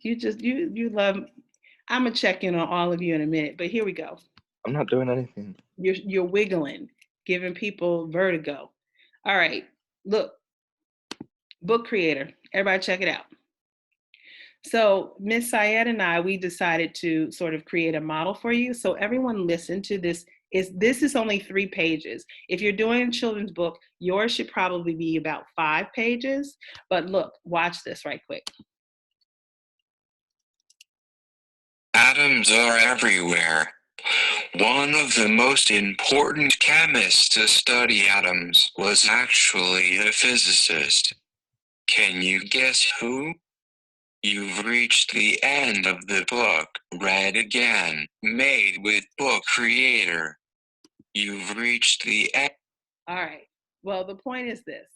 You love, I'm gonna check in on all of you in a minute, but here we go. I'm not doing anything. You're wiggling, giving people vertigo. All right, look, book creator. Everybody check it out. So Miss Syed and I, we decided to sort of create a model for you. So everyone listen to this. This is only 3 pages. If you're doing a children's book, yours should probably be about 5 pages. But look, watch this right quick. Atoms are everywhere. One of the most important chemists to study atoms was actually a physicist. Can you guess who? You've reached the end of the book, Read Again, made with Book Creator. You've reached the end. All right. Well, the point is this.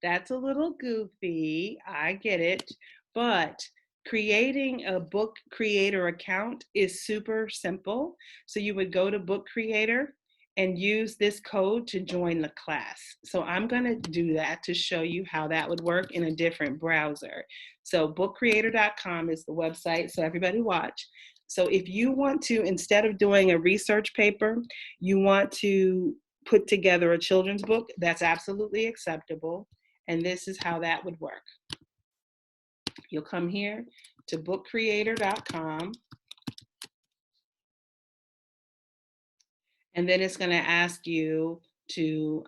That's a little goofy. I get it. But creating a book creator account is super simple. So you would go to Book Creator and use this code to join the class. So I'm going to do that to show you how that would work in a different browser. So bookcreator.com is the website. So everybody watch. So if you want to, instead of doing a research paper, you want to put together a children's book, that's absolutely acceptable. And this is how that would work. You'll come here to bookcreator.com. And then it's going to ask you to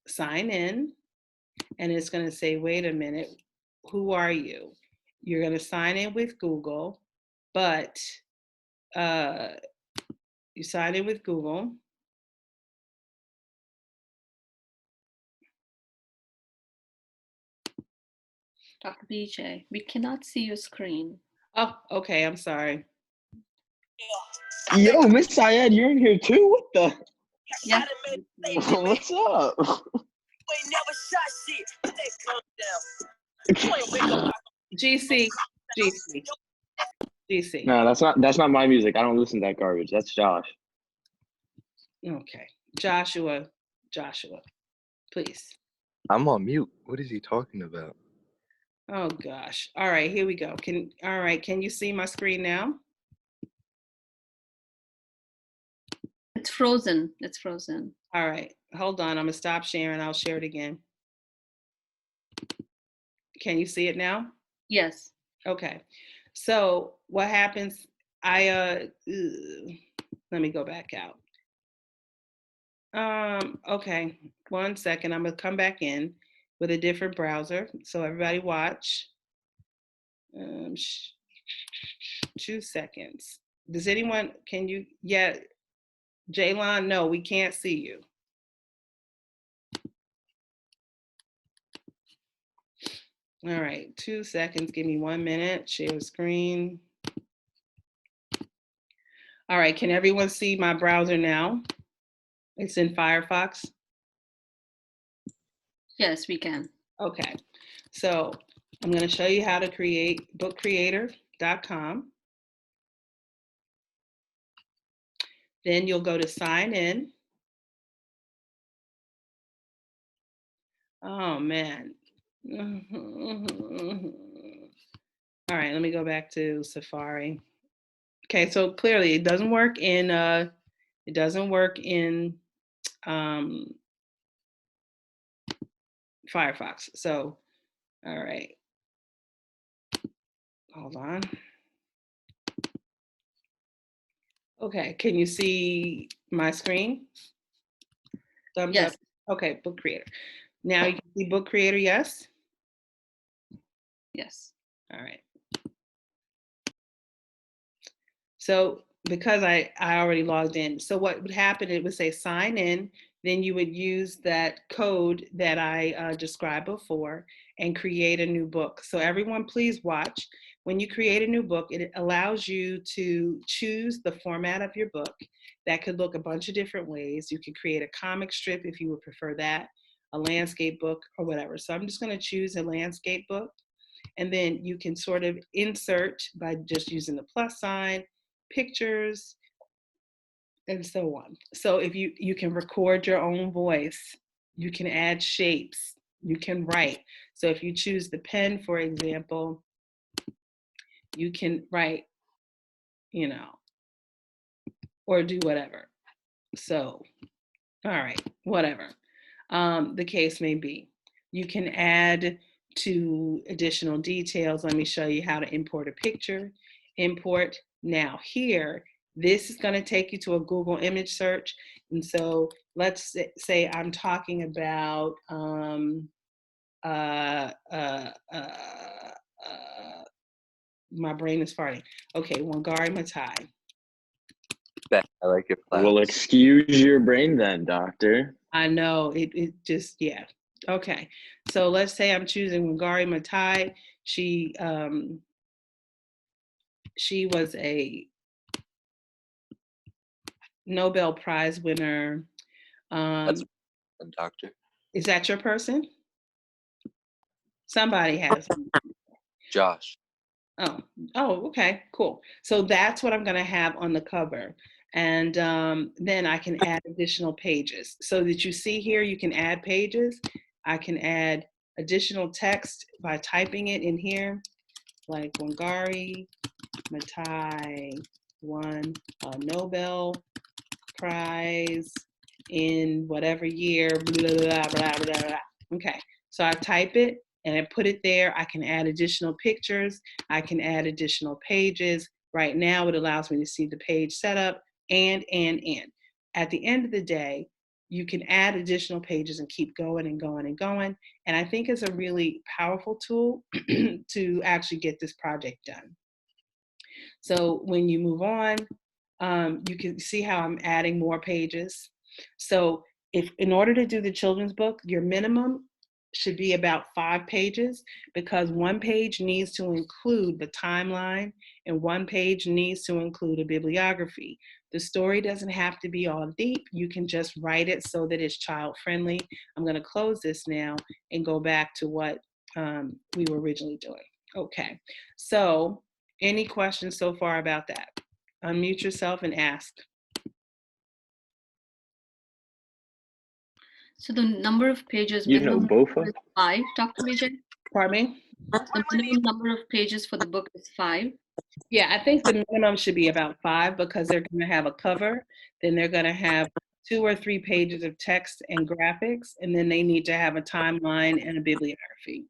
sign in. And it's going to say, wait a minute, who are you? You're going to sign in with Google, but you sign in with Google. Dr. BJ, we cannot see your screen. Oh, okay, I'm sorry. Yo, Miss Syed, you're in here too? What the? Yeah. What's up? GC. No, that's not my music. I don't listen to that garbage. That's Josh. Okay. Joshua, please. I'm on mute. What is he talking about? Oh gosh. All right, here we go. Can you see my screen now? It's frozen. It's frozen. All right. Hold on. I'm gonna stop sharing. I'll share it again. Can you see it now? Yes. Okay. So what happens? Let me go back out. Okay. 1 second. I'm gonna come back in with a different browser. So everybody watch. 2 seconds. Does anyone, can you, yeah, Jaylon, no, we can't see you. All right, 2 seconds, give me 1 minute, share screen. All right, can everyone see my browser now? It's in Firefox? Yes, we can. Okay, so I'm gonna show you how to create bookcreator.com. Then you'll go to sign in. Oh man. All right, let me go back to Safari. Okay, so clearly it doesn't work in Firefox. So, all right. Hold on. Okay, can you see my screen? Thumbs Yes. up. Okay, Book Creator. Now you can see Book Creator, yes? Yes. All right. So because I already logged in, so what would happen, it would say sign in, then you would use that code that I described before and create a new book. So everyone please watch. When you create a new book, it allows you to choose the format of your book. That could look a bunch of different ways. You could create a comic strip if you would prefer that, a landscape book or whatever. So I'm just gonna choose a landscape book. And then you can sort of insert by just using the plus sign, pictures, and so on. So if you can record your own voice, you can add shapes, you can write. So if you choose the pen, for example, You can write, you know, or do whatever. So, all right, whatever the case may be. You can add to additional details. Let me show you how to import a picture. Import. Now here, this is going to take you to a Google image search. And so let's say I'm talking about my brain is farting. Okay, Wangari Maathai. I like your Well, plans. excuse your brain then, doctor. I know it just, yeah. Okay, so let's say I'm choosing Wangari Maathai. She was a Nobel Prize winner. That's doctor. Is that your person? Somebody has. Josh. Oh, okay, cool. So that's what I'm going to have on the cover. And then I can add additional pages. So that you see here, you can add pages. I can add additional text by typing it in here, like Wangari Maathai won a Nobel Prize in whatever year, blah, blah, blah, blah, blah. Okay, so I type it and I put it there. I can add additional pictures. I can add additional pages. Right now, it allows me to see the page setup and. At the end of the day, you can add additional pages and keep going and going and going. And I think it's a really powerful tool to actually get this project done. So when you move on, you can see how I'm adding more pages. So if in order to do the children's book, your minimum should be about 5 pages, because one page needs to include the timeline and one page needs to include a bibliography. The story doesn't have to be all deep. You can just write it so that it's child friendly. I'm going to close this now and go back to what we were originally doing. Okay, so any questions so far about that? Unmute yourself and ask. So the number of pages, You know minimum Bofa? is 5, Dr. Vijay? Pardon me? The minimum number of pages for the book is 5. Yeah, I think the minimum should be about 5, because they're going to have a cover, then they're going to have 2 or 3 pages of text and graphics, and then they need to have a timeline and a bibliography.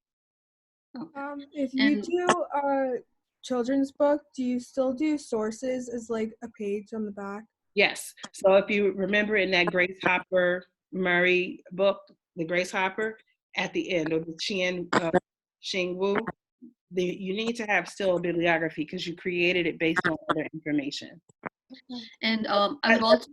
If you And- do a children's book, do you still do sources as like a page on the back? Yes. So if you remember in that Grace Hopper Murray book, the Grace Hopper, at the end, or the Xing Wu, you need to have still a bibliography because you created it based on other information. And I would also.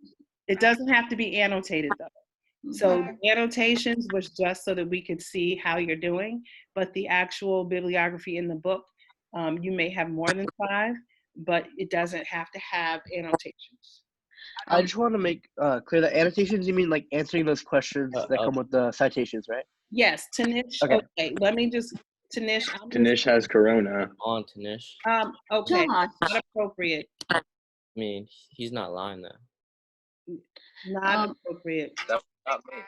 It doesn't have to be annotated though. So the annotations was just so that we could see how you're doing, but the actual bibliography in the book, you may have more than 5, but it doesn't have to have annotations. I just want to make clear that annotations, you mean like answering those questions that come with the citations, right? Yes, Tanish. Okay. Okay, let me just, Tanish. Tanish has corona. On Tanish. Okay, Josh, not appropriate. I mean, he's not lying though. Not appropriate. Not me.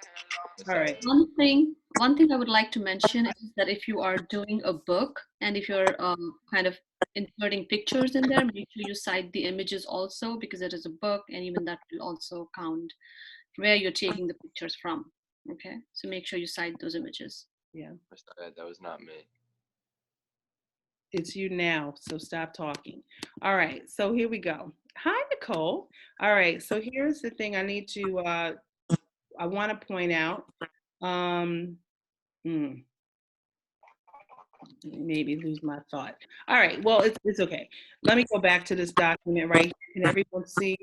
All right. one thing I would like to mention is that if you are doing a book and if you're kind of inserting pictures in there, make sure you cite the images also, because it is a book and even that will also count where you're taking the pictures from. Okay, so make sure you cite those images. Yeah, That was not me. it's you now, so stop talking. All right, so here we go. Hi, Nicole. All right, so here's the thing I need to, I want to point out. Maybe lose my thought. All right, well, it's okay. Let me go back to this document right here. Can everyone see?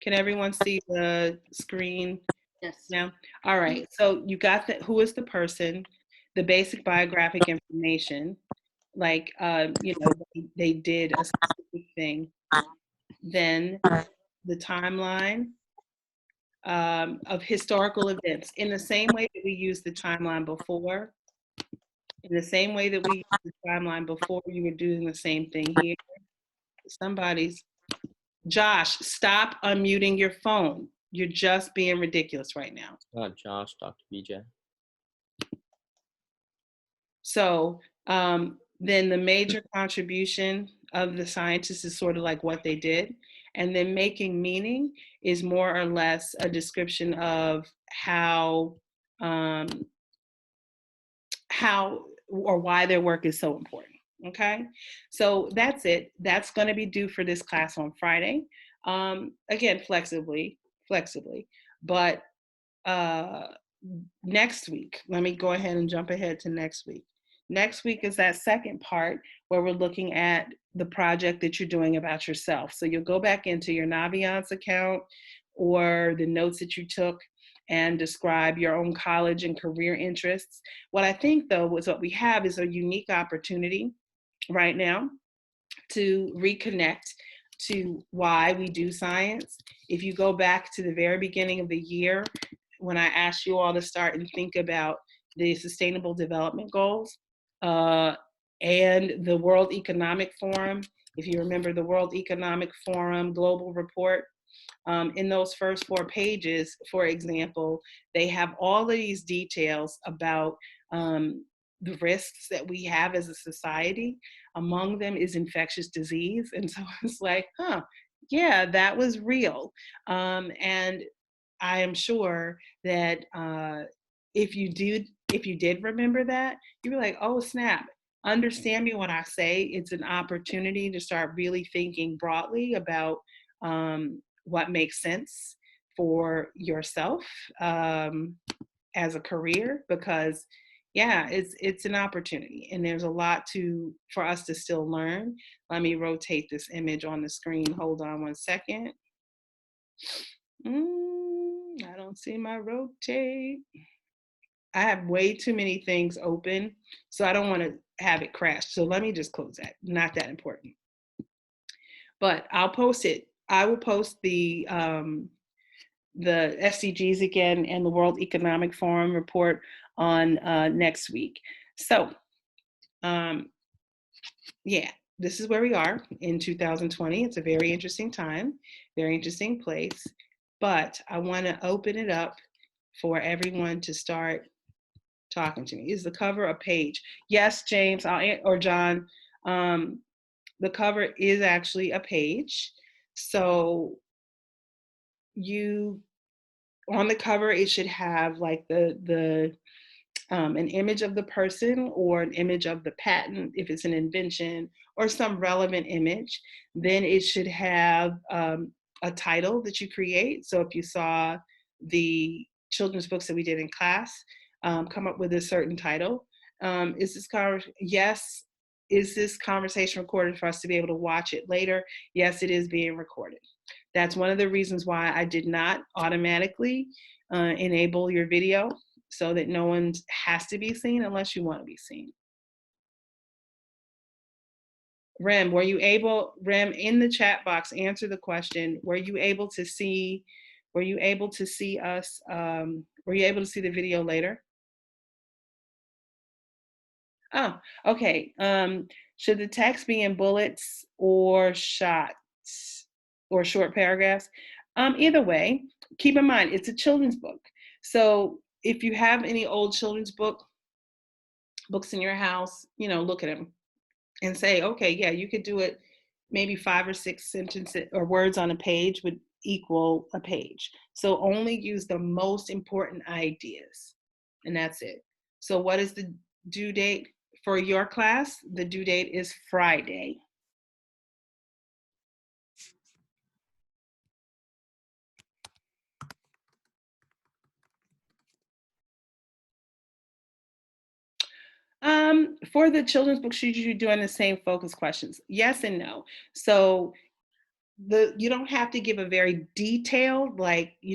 Can everyone see the screen Yes. now? All right, so you got who is the person, the basic biographic information, like, you know, they did a specific thing. Then the timeline of historical events, in the same way that we used the timeline before. In the same way that we used the timeline before, you were doing the same thing here. Josh, stop unmuting your phone. You're just being ridiculous right now. Not Josh, Dr. BJ. So Then the major contribution of the scientists is sort of like what they did. And then making meaning is more or less a description of how or why their work is so important. Okay, so that's it. That's going to be due for this class on Friday. Again, flexibly, but next week, let me go ahead and jump ahead to next week. Next week is that second part where we're looking at the project that you're doing about yourself. So you'll go back into your Naviance account or the notes that you took and describe your own college and career interests. What I think, though, is what we have is a unique opportunity right now to reconnect to why we do science. If you go back to the very beginning of the year, when I asked you all to start and think about the Sustainable Development Goals and the World Economic Forum, if you remember the World Economic Forum Global Report, in those first 4 pages, for example, they have all of these details about the risks that we have as a society. Among them is infectious disease. And so it's like, yeah, that was real. And I am sure that if you did remember that, you'd be like, oh, snap. Understand me when I say it's an opportunity to start really thinking broadly about what makes sense for yourself as a career, because yeah, it's an opportunity and there's a lot for us to still learn. Let me rotate this image on the screen. Hold on one second. I don't see my rotate. I have way too many things open, so I don't want to have it crash. So let me just close that. Not that important. But I'll post it. I will post the SDGs again and the World Economic Forum report on next week. So, yeah, this is where we are in 2020. It's a very interesting time, very interesting place. But I want to open it up for everyone to start talking to me. Is the cover a page? Yes, James or John. The cover is actually a page. So on the cover, it should have like an image of the person or an image of the patent, if it's an invention, or some relevant image. Then it should have a title that you create. So if you saw the children's books that we did in class, come up with a certain title. Is this conversation recorded for us to be able to watch it later? Yes, it is being recorded. That's one of the reasons why I did not automatically enable your video, so that no one has to be seen unless you want to be seen. Rem, in the chat box, answer the question. Were you able to see us? Were you able to see the video later? Oh, okay. Should the text be in bullets or shots or short paragraphs? Either way, keep in mind, it's a children's book. So if you have any old children's books in your house, look at them and say, okay, yeah, you could do it. Maybe 5 or 6 sentences or words on a page would equal a page. So only use the most important ideas, and that's it. So what is the due date for your class? The due date is Friday. For the children's books, should you be doing the same focus questions? Yes and no. So you don't have to give a very detailed, lengthy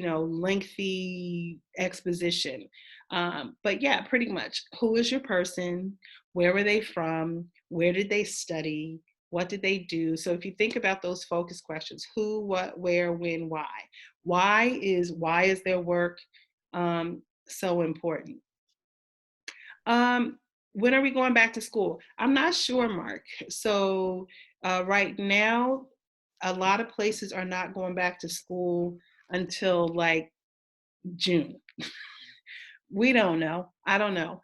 exposition. But yeah, pretty much. Who is your person? Where were they from? Where did they study? What did they do? So if you think about those focus questions, who, what, where, when, why? Why is their work so important? When are we going back to school? I'm not sure, Mark. So right now, a lot of places are not going back to school until like June. We don't know. I don't know.